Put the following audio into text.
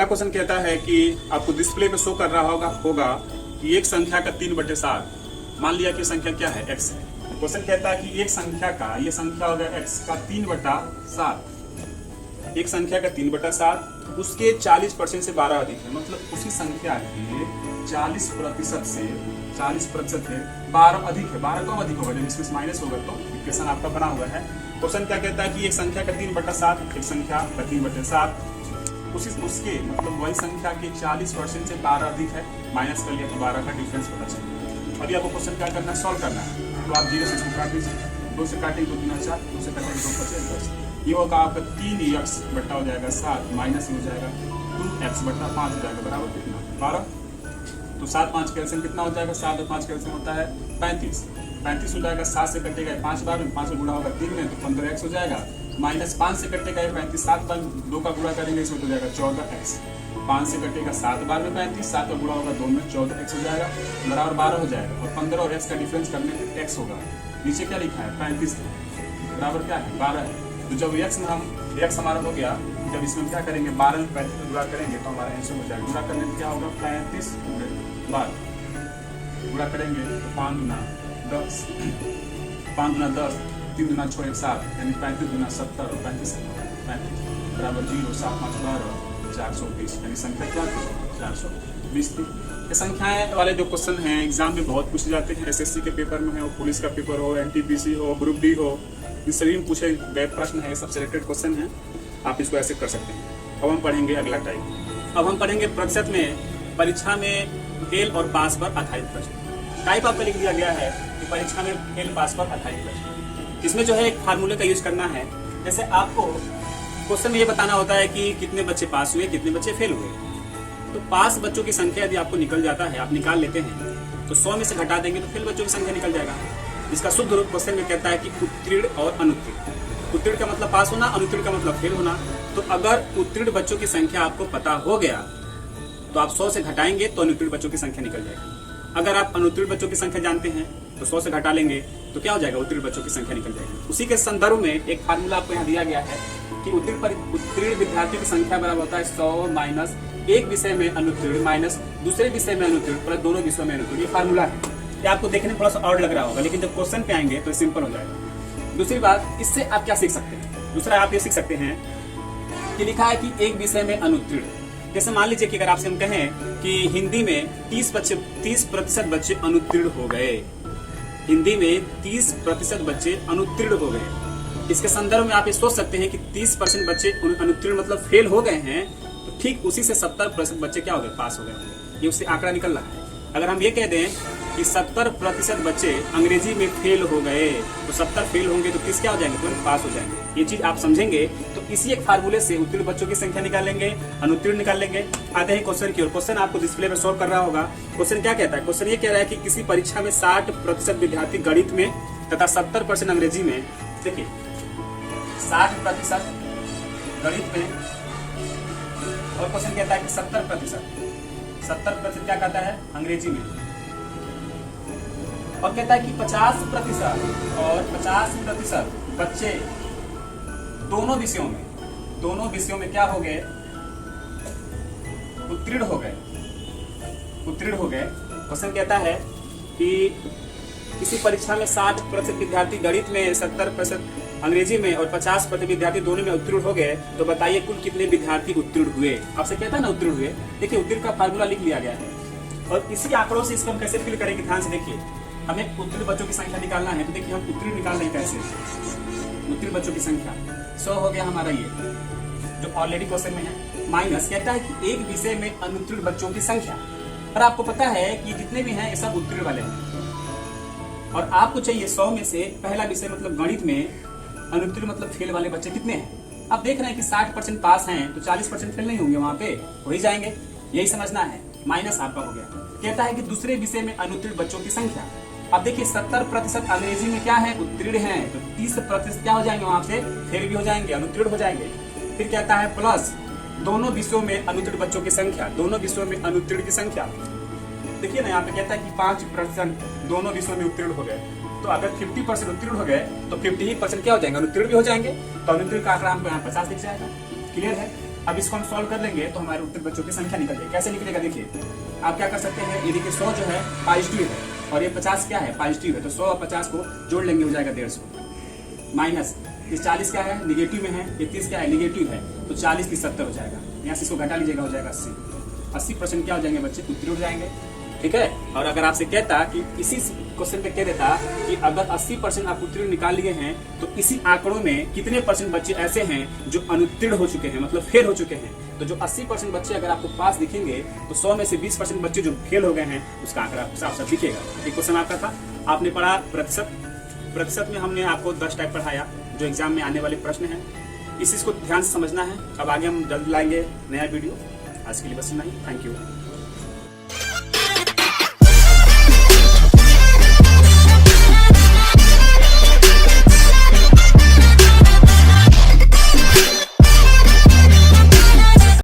Question कहता है कि आपको डिस्प्ले में शो कर रहा होगा कि एक संख्या का 3/7, मान लिया कि संख्या क्या है x है। क्वेश्चन कहता है कि एक संख्या का, ये संख्या होगा x का 3/7, एक संख्या का 3/7 उसके 40% से 12 अधिक है, मतलब उसी संख्या के 40% से 12 अधिक है। 12 कम अधिक होगा, जब इसमें माइनस होगा तो इक्वेशन आपका बना हुआ है। क्वेश्चन क्या कहता है कि एक संख्या का 3/7, एक संख्या का 3/7 उसके मतलब वही संख्या के 40% से 12 अधिक है, माइनस कर लिया तो 12 का डिफरेंस पता चलेगा। अभी आपको क्वेश्चन क्या करना है, सॉल्व करना है। तो आप 0 से इसको काट दीजिए, 2 से काटेंगे 2 × 4, 2 से काटेंगे 2 × 5 10। ये होगा आपका 3x बट्टा हो जाएगा 7, माइनस हो जाएगा 2x बट्टा 5 हो जाएगा, बराबर कितना 12। तो 7 5 कैल्सियम कितना हो जाएगा, 7 और 5 कैल्सियम होता है 35 हो जाएगा। 7 से कटेगा 5 बार में, 5 में गुणा होगा 3 में तो 15x हो जाएगा। माइनस 5 से कटेगा 35, 7 बार 2 का गुणा करेंगे इसमें हो जाएगा 14x। 5 से कटेगा 7 बार में 35, 7 का गुणा होगा 2 में 14x हो जाएगा, बराबर 12 हो जाएगा। और 15 और x का डिफरेंस करने पे x होगा। नीचे क्या लिखा है 35 बराबर क्या है 12 है। तो जब x हमारा हो गया, जब इसमें क्या करेंगे 12 में 35 गुणा करेंगे तो हमारा आंसर हो जाएगा। गुणा करने में क्या होगा 35 गुणा करेंगे तो 5 × 10, 5 × 10, 3 × 6 = 7, यानी 35 × 70 और 35 बराबर 0, 7 5 12, 420, यानी संख्या क्या थी 420 थी। ये संख्याएं वाले जो क्वेश्चन हैं एग्जाम में बहुत पूछे जाते हैं। एसएससी के पेपर में हो, पुलिस का पेपर हो, एनटीपीसी हो, ग्रुप डी हो, इन सभी में पूछे गए प्रश्न है, सब सिलेक्टेड क्वेश्चन हैं। आप इसको ऐसे कर सकते हैं। अब हम पढ़ेंगे अगला टाइप। अब हम पढ़ेंगे प्रतिशत में परीक्षा में फेल और पास पर आधारित प्रश्न। टाइप आपका लिख दिया गया है कि परीक्षा में फेल पास पर आधारित प्रश्न। इसमें जो है एक फार्मूले का यूज करना है। जैसे आपको क्वेश्चन में ये बताना होता है कि कितने बच्चे पास हुए, कितने बच्चे फेल हुए। तो पास बच्चों की संख्या यदि आपको निकल जाता है, आप निकाल लेते हैं, तो 100 में से घटा देंगे तो फेल बच्चों की संख्या निकल जाएगा। इसका शुद्ध रूप क्वेश्चन में कहता है कि उत्तीर्ण और अनुत्तीर्ण। उत्तीर्ण का मतलब पास होना, अनुत्तीर्ण का मतलब फेल होना। तो अगर उत्तीर्ण बच्चों की संख्या आपको पता हो गया तो आप 100 से घटाएंगे तो अनुत्तीर्ण बच्चों की संख्या निकल जाएगी। अगर आप अनुत्तीर्ण बच्चों की संख्या जानते हैं तो 100 से घटा लेंगे तो क्या हो जाएगा, उत्तीर्ण बच्चों की संख्या निकल जाएगी। उसी के संदर्भ में एक फार्मूला आपको यहाँ दिया गया है कि उत्तीर्ण विद्यार्थियों की संख्या बराबर होता है 100 माइनस एक विषय में अनुत्तीर्ण माइनस दूसरे विषय में अनुत्तीर्ण प्लस दोनों विषयों में अनुत्तीर्ण। ये फार्मूला है। ये आपको देखने में थोड़ा सा और लग रहा होगा, लेकिन जब क्वेश्चन पे आएंगे तो सिंपल हो जाएगा। दूसरी बात, इससे आप क्या सीख सकते हैं, दूसरा आप ये सीख सकते हैं कि लिखा है कि एक विषय में अनुत्तीर्ण। जैसे मान लीजिए कि अगर आपसे हम कहें कि हिंदी में 30% बच्चे अनुत्तीर्ण हो गए, हिंदी में 30% बच्चे अनुत्तीर्ण हो गए। इसके संदर्भ में आप ये सोच सकते हैं कि 30% बच्चे अनुत्तीर्ण मतलब फेल हो गए हैं, तो ठीक उसी से 70% बच्चे क्या हो गए, पास हो गए होंगे। ये उससे आंकड़ा निकल रहा है। अगर हम ये कह दें कि 70% बच्चे अंग्रेजी में फेल हो गए, तो 70 फेल होंगे तो 30 क्या हो जाएंगे, तुरंत पास हो जाएंगे। ये चीज आप समझेंगे तो इसी एक फार्मूले से उत्तीर्ण बच्चों की संख्या निकाल लेंगे, अनुत्तीर्ण निकाल लेंगे। आते हैं क्वेश्चन की ओर। क्वेश्चन आपको डिस्प्ले में सॉल्व कर रहा होगा। क्वेश्चन क्या कहता है, क्वेश्चन ये कह रहा है कि किसी परीक्षा में 60% विद्यार्थी गणित में तथा 70% अंग्रेजी में। देखिए 60% गणित में और क्वेश्चन कहता है कि 70% क्या कहता है अंग्रेजी में, और कहता है कि 50% और 50% बच्चे दोनों विषयों में क्या हो गए, उत्तीर्ण हो गए। क्वेश्चन कहता है कि किसी परीक्षा में 60% विद्यार्थी गणित में, 70% अंग्रेजी में और 50% विद्यार्थी दोनों में उत्तीर्ण हो गए, तो बताइए कुल कितने विद्यार्थी उत्तीर्ण हुए। आपसे कहता है ना उत्तीर्ण हुए। देखिए उत्तीर्ण का फार्मूला लिख लिया गया है और इसी आंकड़ों से इसको हम कैसे फिल करेंगे, ध्यान से देखिए। हमें उत्तीर्ण बच्चों की संख्या निकालना है, तो देखिए हम उत्तीर्ण निकाल रहे हैं कैसे। उत्तीर्ण बच्चों की संख्या 100 हो गया हमारा, ये जो ऑलरेडी क्वेश्चन में है। माइनस कहता है कि एक विषय में अनुत्तीर्ण बच्चों की संख्या, और आपको पता है कि जितने भी हैं ये सब उत्तीर्ण वाले हैं, और आपको चाहिए 100 में से पहला विषय मतलब गणित में अनुत्तीर्ण मतलब फेल वाले बच्चे कितने हैं। आप देख रहे हैं कि 60% पास हैं तो 40% फेल नहीं होंगे, वहां पे हो ही जाएंगे, यही समझना है। माइनस आपका हो गया। कहता है कि दूसरे विषय में अनुत्तीर्ण बच्चों की संख्या। अब देखिए 70% अंग्रेजी में क्या है, उत्तीर्ण है, तो 30% क्या हो जाएंगे, वहां से फेल भी हो जाएंगे, अनुत्तीर्ण हो जाएंगे। फिर कहता है प्लस दोनों विषयों में अनुत्तीर्ण बच्चों की संख्या, दोनों विषयों में अनुत्तीर्ण की संख्या। देखिए ना यहाँ पे कहता है कि 5% दोनों विषयों में उत्तीर्ण हो गए, तो अगर 50% उत्तीर्ण हो गए तो 50% क्या हो जाएंगे, अनुत्तीर्ण भी हो जाएंगे। तो अनुत्तीर्ण का आंकड़ा हमको यहाँ 50 दिख जाएगा। क्लियर है। अब इसको हम सॉल्व कर लेंगे तो हमारे उत्तर बच्चों की संख्या निकल जाएगी। कैसे निकलेगा देखिए, आप क्या कर सकते हैं, ये देखिए 100 जो है पॉजिटिव है और ये 50 क्या है पॉजिटिव है, तो 100 और 50 को जोड़ लेंगे हो जाएगा 150 माइनस ये 40 क्या है निगेटिव में है, ये 30 क्या है निगेटिव है, तो 40 की 70 हो जाएगा, यहाँ से इसको घटा लीजिएगा हो जाएगा 80% क्या हो जाएंगे बच्चे उत्तर उड़ जाएंगे। ठीक है, और अगर आपसे कहता कि इसी क्वेश्चन पे कह देता कि अगर 80% आप उत्तीर्ण निकाल लिए हैं तो इसी आंकड़ों में कितने परसेंट बच्चे ऐसे हैं जो अनुत्तीर्ण हो चुके हैं, मतलब फेल हो चुके हैं, तो जो 80% बच्चे अगर आपको पास दिखेंगे तो 100 में से 20% बच्चे जो फेल हो गए हैं उसका आंकड़ा साफ साफ दिखेगा। एक क्वेश्चन आपका था, आपने पढ़ा प्रतिशत में हमने आपको 10 टाइप पढ़ाया जो एग्जाम में आने वाले प्रश्न है, इस चीज को ध्यान से समझना है। अब आगे हम जल्द लाएंगे नया वीडियो, आज के लिए बस इतना ही, थैंक यू।